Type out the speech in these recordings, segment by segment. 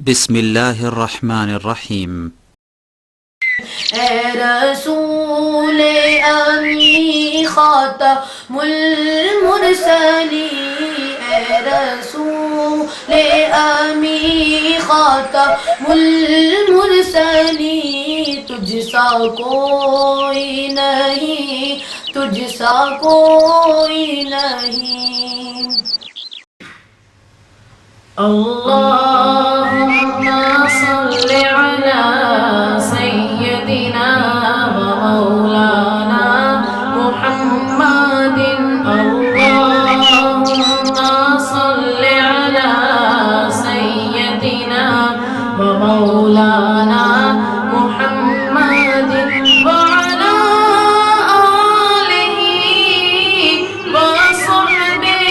بسم الله الرحمن الرحيم. اے رسول امی خاتم المرسلین، اے رسول امی خاتم المرسلین، تجھ سا کوئی نہیں، تجھ سا کوئی نہیں۔ اللہم صل علی سیدنا و مولانا محمد، اللہم صل علی سیدنا و مولانا محمد وعلی آلہ وصحبہ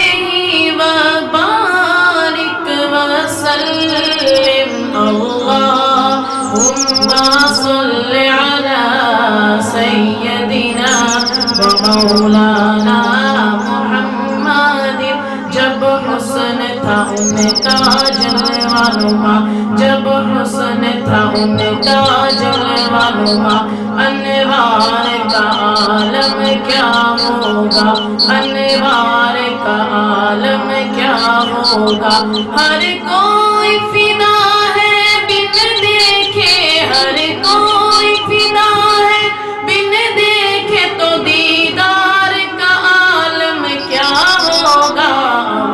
وبارک وسلم۔ اللہم صل علی سیدنا و مولانا محمد۔ جب حسن تھا ان کا جلوہ نما، جب حسن تھا ان کا جلوہ نما، انوار کا عالم کیا ہوگا، انوار کا عالم کیا ہوگا۔ ہر کوئی فنا ہے بن دیکھے، ہر کوئی فنا ہے بن دیکھے، تو دیدار کا عالم کیا ہوگا۔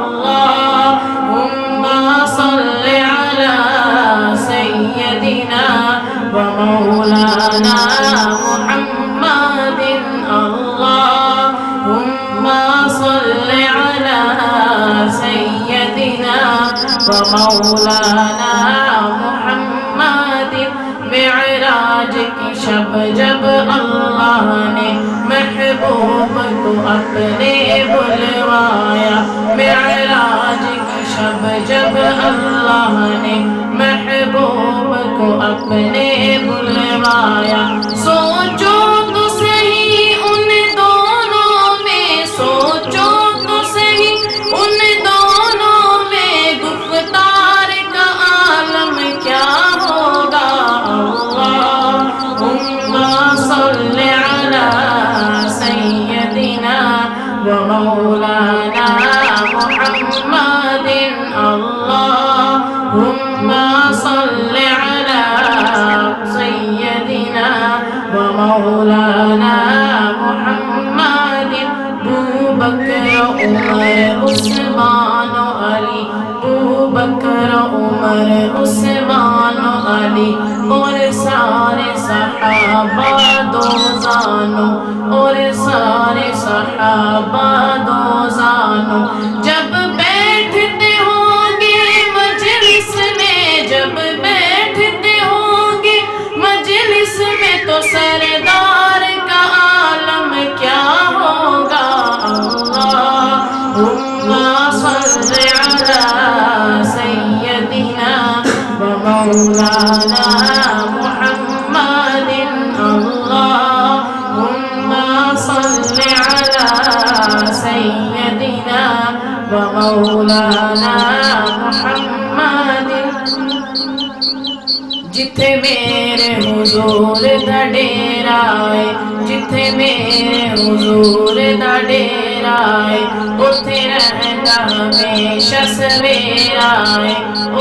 اللہم صل علی سیدنا و مولانا محمد، اللہم صل علی سیدنا و مولانا محمد۔ معراج کی شب جب اللہ نے محبوب کو اپنے بلوایا، معراج کی شب جب اللہ نے محبوب کو اپنے بلوایا، سوچو تو صحیح ان دونوں میں، سوچو تو صحیح ان دونوں میں، گفتار کا عالم کیا ہوگا۔ اللہم صل علی سیدنا و مولانا محمد، اللہم صل علی سیدنا و مولانا محمد۔ ابوبکر عمر عثمان و علی، ابوبکر عمر عثمان و علی، اور سارے صحابہ دوزانوں، اور سارے صحابہ دوزانوں، جب بیٹھتے ہوں گے مجلس میں، جب بیٹھتے ہوں گے مجلس میں، تو سردار کا عالم کیا ہوگا۔ اللہم صل علی سیدنا و مولانا محمد، اللہم صل علی سیدنا و مولانا محمد۔ جتھے میرے حضور دا ڈیرا ہے، جتھے میرے حضور دا ڈیرا ہے، اتھے رہندا ہمیشہ سویرا ہے،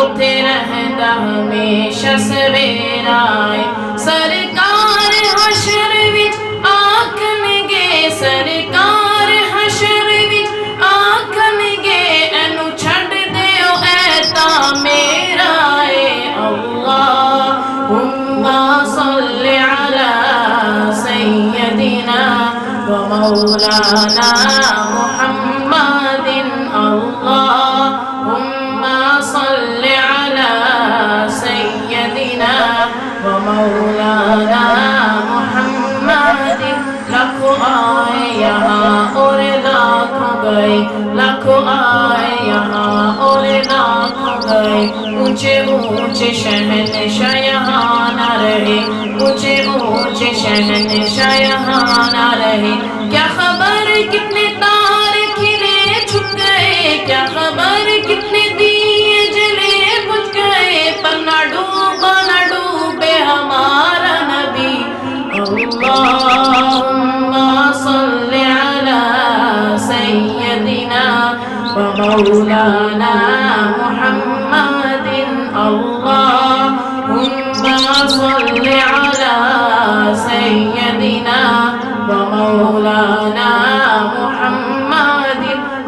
اتھے رہندا ہمیشہ سویرا ہے۔ سرکار حشر وچ آکھن گے، سرکار حشر وچ آکھن گے، اینو چھڈ دیو اے تاں میرا ہے۔ اللہم صل علی سیدنا و مولانا محمد، اللہم صل علی سیدنا و مولانا محمد۔ لاکھوں آئے یہاں اور لاکھوں گئے، لاکھوں آئے یہاں اور لاکھوں گئے، اونچے اونچے شہنشاہ یہاں نہ رہے، اونچے اونچے شہنشاہ یہاں نہ رہے۔ کیا خبر کتنے تار کھلے چھپ گئے، کیا خبر کتنے دیے جلے بجھ گئے، پر نہ ومولانا محمد اللهم صل على سيدنا ومولانا محمد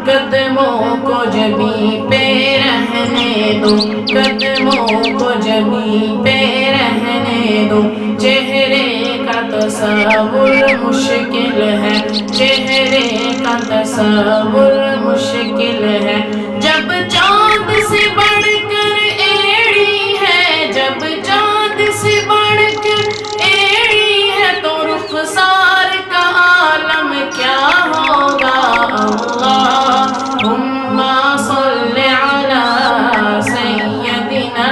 قدموں کو جبیں پہ رہنے دو قدموں کو جبیں پہ رہنے دو چہرے کا تصور مشکل ہے چہرے کا تصور مشکل ہے جب چاند سے بڑھ کر ایڑی ہے جب چاند سے بڑھ کر ایڑی ہے تو رخسار کا عالم کیا ہوگا اللہم صل علی سیدنا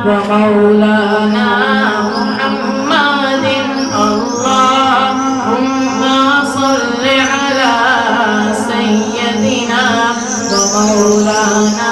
ومولانا محمد اللہم صل علی سیدنا ومولانا